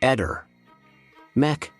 Eder. Mech.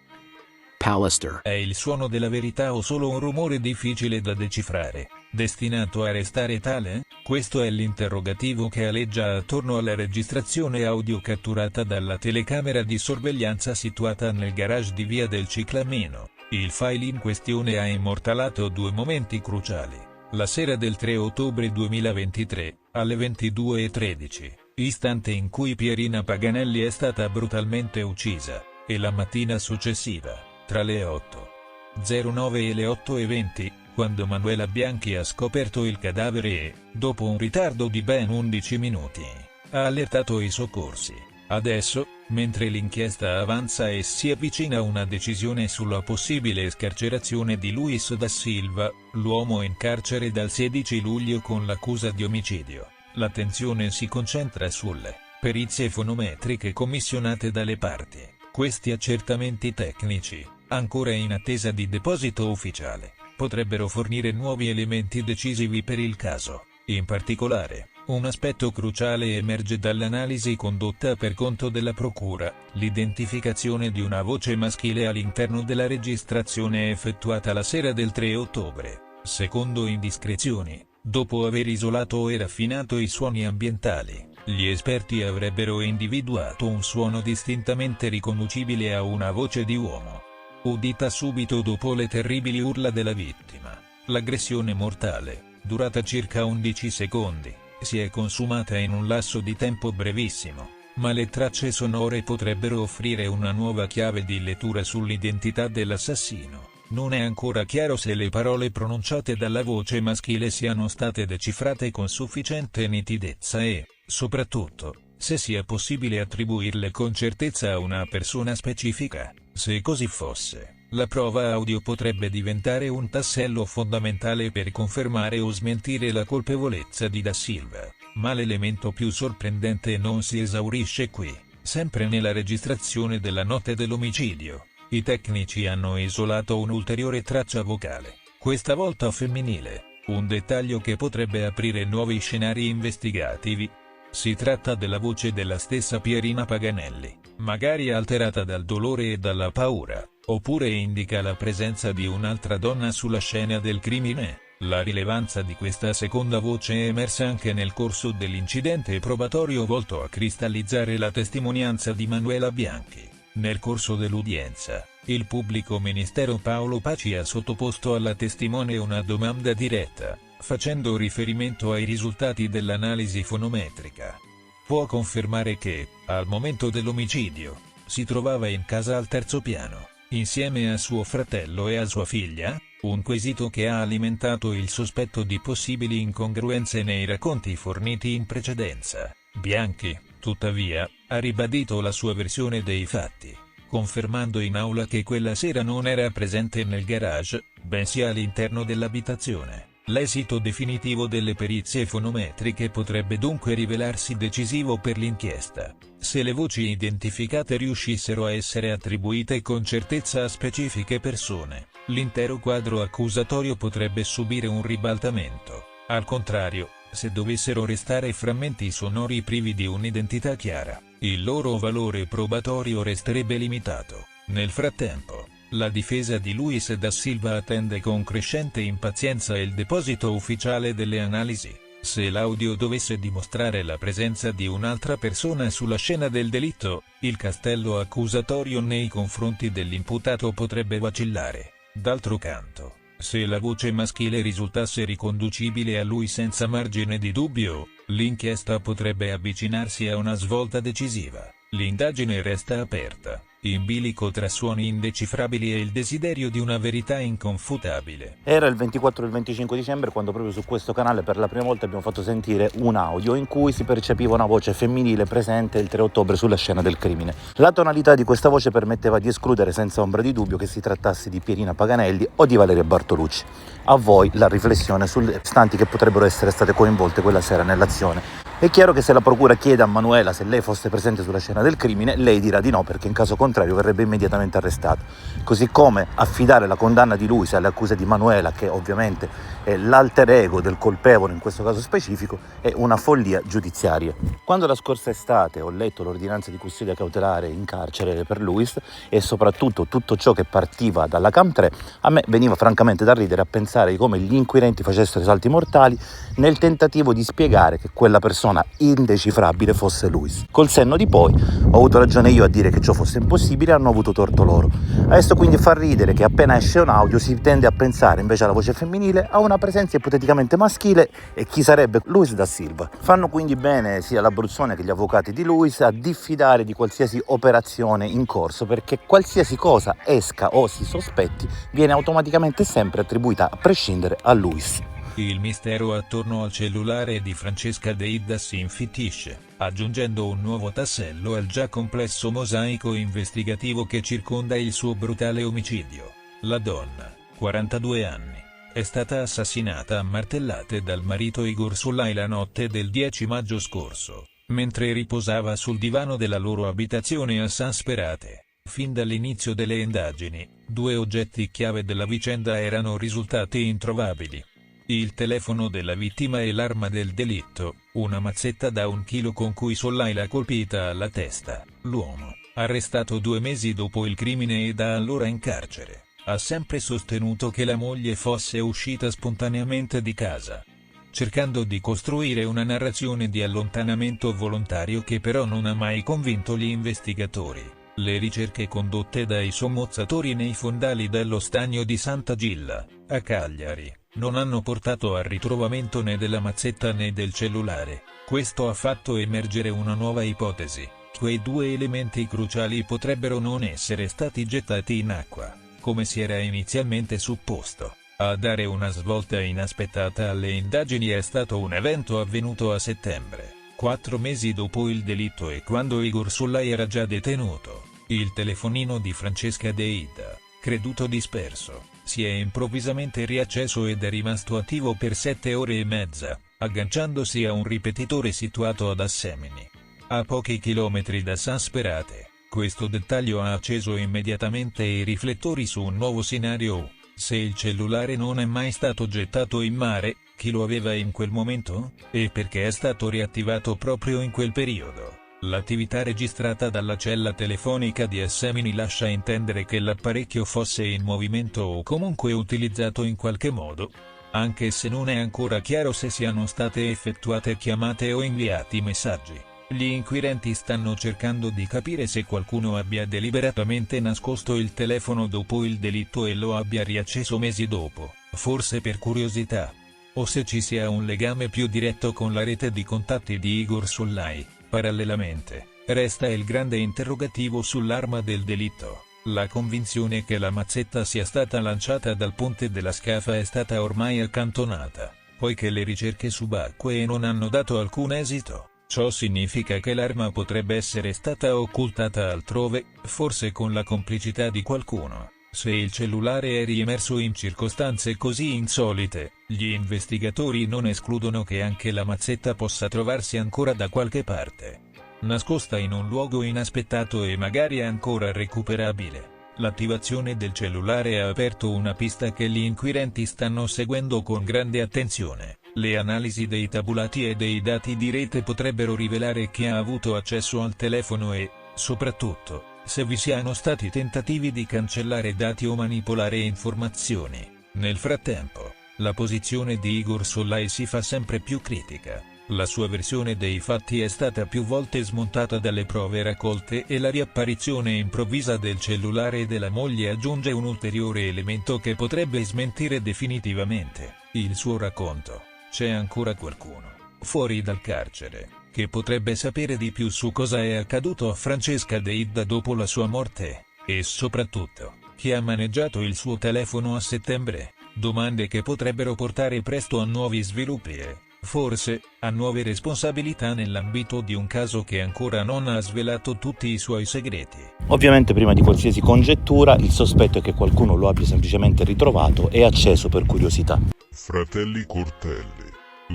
Pallister. È il suono della verità o solo un rumore difficile da decifrare, destinato a restare tale? Questo è l'interrogativo che aleggia attorno alla registrazione audio catturata dalla telecamera di sorveglianza situata nel garage di Via del Ciclamino. Il file in questione ha immortalato due momenti cruciali. La sera del 3 ottobre 2023, alle 22:13, istante in cui Pierina Paganelli è stata brutalmente uccisa, e la mattina successiva, tra le 8:09 e le 8:20, quando Manuela Bianchi ha scoperto il cadavere e, dopo un ritardo di ben 11 minuti, ha allertato i soccorsi. Adesso, mentre l'inchiesta avanza e si avvicina a una decisione sulla possibile scarcerazione di Luis da Silva, l'uomo in carcere dal 16 luglio con l'accusa di omicidio, l'attenzione si concentra sulle perizie fonometriche commissionate dalle parti. Questi accertamenti tecnici, ancora in attesa di deposito ufficiale, potrebbero fornire nuovi elementi decisivi per il caso. In particolare, un aspetto cruciale emerge dall'analisi condotta per conto della procura: l'identificazione di una voce maschile all'interno della registrazione effettuata la sera del 3 ottobre. Secondo indiscrezioni, dopo aver isolato e raffinato i suoni ambientali, gli esperti avrebbero individuato un suono distintamente riconducibile a una voce di uomo. Udita subito dopo le terribili urla della vittima, l'aggressione mortale, durata circa 11 secondi, si è consumata in un lasso di tempo brevissimo, ma le tracce sonore potrebbero offrire una nuova chiave di lettura sull'identità dell'assassino. Non è ancora chiaro se le parole pronunciate dalla voce maschile siano state decifrate con sufficiente nitidezza e, soprattutto, se sia possibile attribuirle con certezza a una persona specifica. Se così fosse, la prova audio potrebbe diventare un tassello fondamentale per confermare o smentire la colpevolezza di Da Silva, ma l'elemento più sorprendente non si esaurisce qui. Sempre nella registrazione della notte dell'omicidio, i tecnici hanno isolato un'ulteriore traccia vocale, questa volta femminile, un dettaglio che potrebbe aprire nuovi scenari investigativi. Si tratta della voce della stessa Pierina Paganelli, magari alterata dal dolore e dalla paura, oppure indica la presenza di un'altra donna sulla scena del crimine. La rilevanza di questa seconda voce è emersa anche nel corso dell'incidente probatorio volto a cristallizzare la testimonianza di Manuela Bianchi. Nel corso dell'udienza, il pubblico ministero Paolo Paci ha sottoposto alla testimone una domanda diretta, facendo riferimento ai risultati dell'analisi fonometrica. Può confermare che, al momento dell'omicidio, si trovava in casa al terzo piano, insieme a suo fratello e a sua figlia? Un quesito che ha alimentato il sospetto di possibili incongruenze nei racconti forniti in precedenza. Bianchi, tuttavia, ha ribadito la sua versione dei fatti, confermando in aula che quella sera non era presente nel garage, bensì all'interno dell'abitazione. L'esito definitivo delle perizie fonometriche potrebbe dunque rivelarsi decisivo per l'inchiesta. Se le voci identificate riuscissero a essere attribuite con certezza a specifiche persone, l'intero quadro accusatorio potrebbe subire un ribaltamento. Al contrario, se dovessero restare frammenti sonori privi di un'identità chiara, il loro valore probatorio resterebbe limitato. Nel frattempo, la difesa di Luis da Silva attende con crescente impazienza il deposito ufficiale delle analisi. Se l'audio dovesse dimostrare la presenza di un'altra persona sulla scena del delitto, il castello accusatorio nei confronti dell'imputato potrebbe vacillare. D'altro canto, se la voce maschile risultasse riconducibile a lui senza margine di dubbio, l'inchiesta potrebbe avvicinarsi a una svolta decisiva. L'indagine resta aperta, in bilico tra suoni indecifrabili e il desiderio di una verità inconfutabile. Era il 24 e il 25 dicembre quando proprio su questo canale per la prima volta abbiamo fatto sentire un audio in cui si percepiva una voce femminile presente il 3 ottobre sulla scena del crimine. La tonalità di questa voce permetteva di escludere senza ombra di dubbio che si trattasse di Pierina Paganelli o di Valeria Bartolucci. A voi la riflessione sulle istanti che potrebbero essere state coinvolte quella sera nell'azione. È chiaro che se la procura chiede a Manuela se lei fosse presente sulla scena del crimine, lei dirà di no perché in caso contrario verrebbe immediatamente arrestato. Così come affidare la condanna di Luis alle accuse di Manuela, che ovviamente e l'alter ego del colpevole in questo caso specifico è una follia giudiziaria. Quando la scorsa estate ho letto l'ordinanza di custodia cautelare in carcere per Luis e soprattutto tutto ciò che partiva dalla Cam 3, a me veniva francamente da ridere a pensare di come gli inquirenti facessero i salti mortali nel tentativo di spiegare che quella persona indecifrabile fosse Luis. Col senno di poi ho avuto ragione io a dire che ciò fosse impossibile e hanno avuto torto loro. Adesso quindi fa ridere che appena esce un audio si tende a pensare invece alla voce femminile, a una presenza ipoteticamente maschile e chi sarebbe Luis da Silva. Fanno quindi bene sia l'Abruzzone che gli avvocati di Luis a diffidare di qualsiasi operazione in corso, perché qualsiasi cosa esca o si sospetti viene automaticamente sempre attribuita a prescindere a Luis. Il mistero attorno al cellulare di Francesca Deidda si infittisce, aggiungendo un nuovo tassello al già complesso mosaico investigativo che circonda il suo brutale omicidio. La donna, 42 anni, è stata assassinata a martellate dal marito Igor Sollai la notte del 10 maggio scorso, mentre riposava sul divano della loro abitazione a San Sperate. Fin dall'inizio delle indagini, 2 oggetti chiave della vicenda erano risultati introvabili. Il telefono della vittima e l'arma del delitto, una mazzetta da 1 chilo con cui Sollai l'ha colpita alla testa. L'uomo, arrestato 2 mesi dopo il crimine e da allora in carcere, ha sempre sostenuto che la moglie fosse uscita spontaneamente di casa, cercando di costruire una narrazione di allontanamento volontario che però non ha mai convinto gli investigatori. Le ricerche condotte dai sommozzatori nei fondali dello stagno di Santa Gilla, a Cagliari, non hanno portato al ritrovamento né della mazzetta né del cellulare. Questo ha fatto emergere una nuova ipotesi: quei 2 elementi cruciali potrebbero non essere stati gettati in acqua, come si era inizialmente supposto. A dare una svolta inaspettata alle indagini è stato un evento avvenuto a settembre, 4 mesi dopo il delitto e quando Igor Sollai era già detenuto. Il telefonino di Francesca Deidda, creduto disperso, si è improvvisamente riacceso ed è rimasto attivo per 7 ore e mezza, agganciandosi a un ripetitore situato ad Assemini, a pochi chilometri da San Sperate. Questo dettaglio ha acceso immediatamente i riflettori su un nuovo scenario. Se il cellulare non è mai stato gettato in mare, chi lo aveva in quel momento? E perché è stato riattivato proprio in quel periodo? L'attività registrata dalla cella telefonica di Assemini lascia intendere che l'apparecchio fosse in movimento o comunque utilizzato in qualche modo, anche se non è ancora chiaro se siano state effettuate chiamate o inviati messaggi. Gli inquirenti stanno cercando di capire se qualcuno abbia deliberatamente nascosto il telefono dopo il delitto e lo abbia riacceso mesi dopo, forse per curiosità, o se ci sia un legame più diretto con la rete di contatti di Igor Sollai. Parallelamente, resta il grande interrogativo sull'arma del delitto. La convinzione che la mazzetta sia stata lanciata dal ponte della Scafa è stata ormai accantonata, poiché le ricerche subacquee non hanno dato alcun esito. Ciò significa che l'arma potrebbe essere stata occultata altrove, forse con la complicità di qualcuno. Se il cellulare è riemerso in circostanze così insolite, gli investigatori non escludono che anche la mazzetta possa trovarsi ancora da qualche parte, nascosta in un luogo inaspettato e magari ancora recuperabile. L'attivazione del cellulare ha aperto una pista che gli inquirenti stanno seguendo con grande attenzione. Le analisi dei tabulati e dei dati di rete potrebbero rivelare chi ha avuto accesso al telefono e, soprattutto, se vi siano stati tentativi di cancellare dati o manipolare informazioni. Nel frattempo, la posizione di Igor Sollai si fa sempre più critica. La sua versione dei fatti è stata più volte smontata dalle prove raccolte e la riapparizione improvvisa del cellulare della moglie aggiunge un ulteriore elemento che potrebbe smentire definitivamente il suo racconto. C'è ancora qualcuno, fuori dal carcere, che potrebbe sapere di più su cosa è accaduto a Francesca Deidda dopo la sua morte, e soprattutto, chi ha maneggiato il suo telefono a settembre. Domande che potrebbero portare presto a nuovi sviluppi e, forse, a nuove responsabilità nell'ambito di un caso che ancora non ha svelato tutti i suoi segreti. Ovviamente prima di qualsiasi congettura, il sospetto è che qualcuno lo abbia semplicemente ritrovato e acceso per curiosità. Fratelli Cortelli,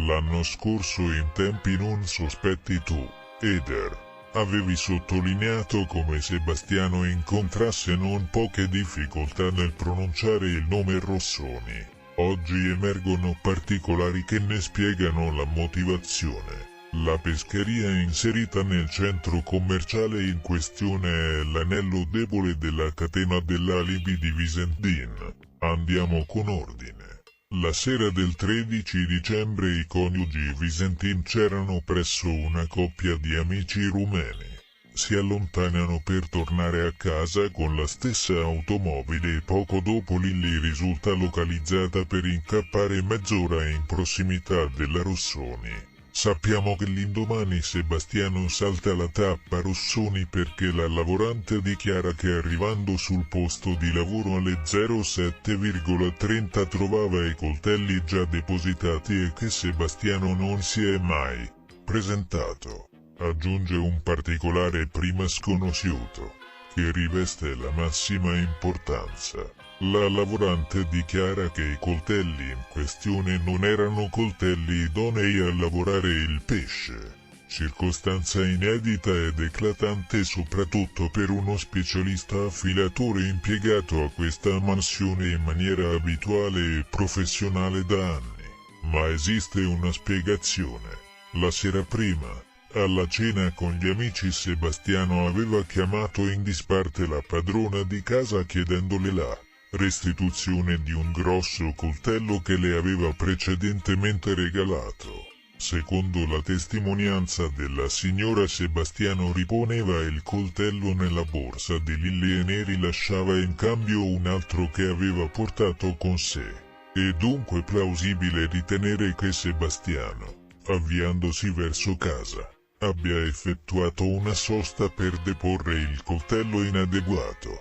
l'anno scorso in tempi non sospetti tu, Eder, avevi sottolineato come Sebastiano incontrasse non poche difficoltà nel pronunciare il nome Rossoni. Oggi emergono particolari che ne spiegano la motivazione. La pescheria inserita nel centro commerciale in questione è l'anello debole della catena dell'alibi di Visentin. Andiamo con ordine. La sera del 13 dicembre i coniugi Visentin c'erano presso una coppia di amici rumeni. Si allontanano per tornare a casa con la stessa automobile e poco dopo Lilly risulta localizzata per incappare mezz'ora in prossimità della Rossoni. Sappiamo che l'indomani Sebastiano salta la tappa Rossoni perché la lavorante dichiara che arrivando sul posto di lavoro alle 07:30 trovava i coltelli già depositati e che Sebastiano non si è mai presentato. Aggiunge un particolare prima sconosciuto, che riveste la massima importanza. La lavorante dichiara che i coltelli in questione non erano coltelli idonei a lavorare il pesce, circostanza inedita ed eclatante soprattutto per uno specialista affilatore impiegato a questa mansione in maniera abituale e professionale da anni. Ma esiste una spiegazione. La sera prima, alla cena con gli amici, Sebastiano aveva chiamato in disparte la padrona di casa chiedendole la restituzione di un grosso coltello che le aveva precedentemente regalato. Secondo la testimonianza della signora, Sebastiano riponeva il coltello nella borsa di Lilly e ne rilasciava in cambio un altro che aveva portato con sé. È dunque plausibile ritenere che Sebastiano, avviandosi verso casa, abbia effettuato una sosta per deporre il coltello inadeguato,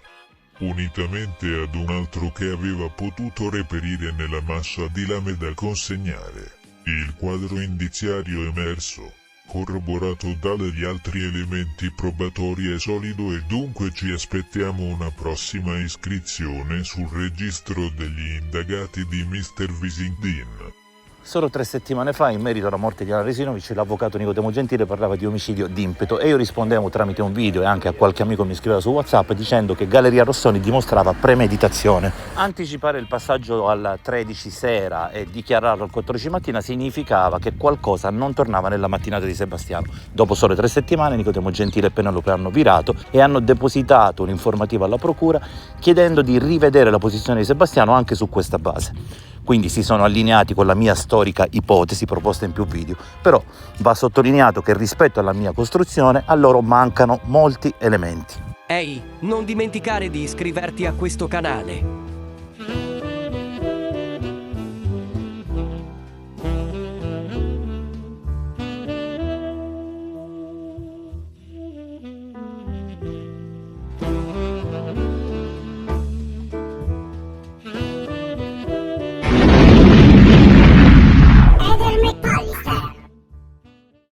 unitamente ad un altro che aveva potuto reperire nella massa di lame da consegnare. Il quadro indiziario emerso, corroborato dagli altri elementi probatori, è solido e dunque ci aspettiamo una prossima iscrizione sul registro degli indagati di Mr. Visentin. Solo 3 settimane fa, in merito alla morte di Anna Resinovic, l'avvocato Nicodemo Gentile parlava di omicidio d'impeto e io rispondevo tramite un video, e anche a qualche amico mi scriveva su WhatsApp dicendo che Galleria Rossoni dimostrava premeditazione. Anticipare il passaggio al 13 sera e dichiararlo al 14 mattina significava che qualcosa non tornava nella mattinata di Sebastiano. Dopo sole 3 settimane Nicodemo Gentile e Penelope hanno virato e hanno depositato un'informativa alla procura chiedendo di rivedere la posizione di Sebastiano anche su questa base. Quindi si sono allineati con la mia storica ipotesi proposta in più video, però va sottolineato che rispetto alla mia costruzione a loro mancano molti elementi. Ehi, non dimenticare di iscriverti a questo canale.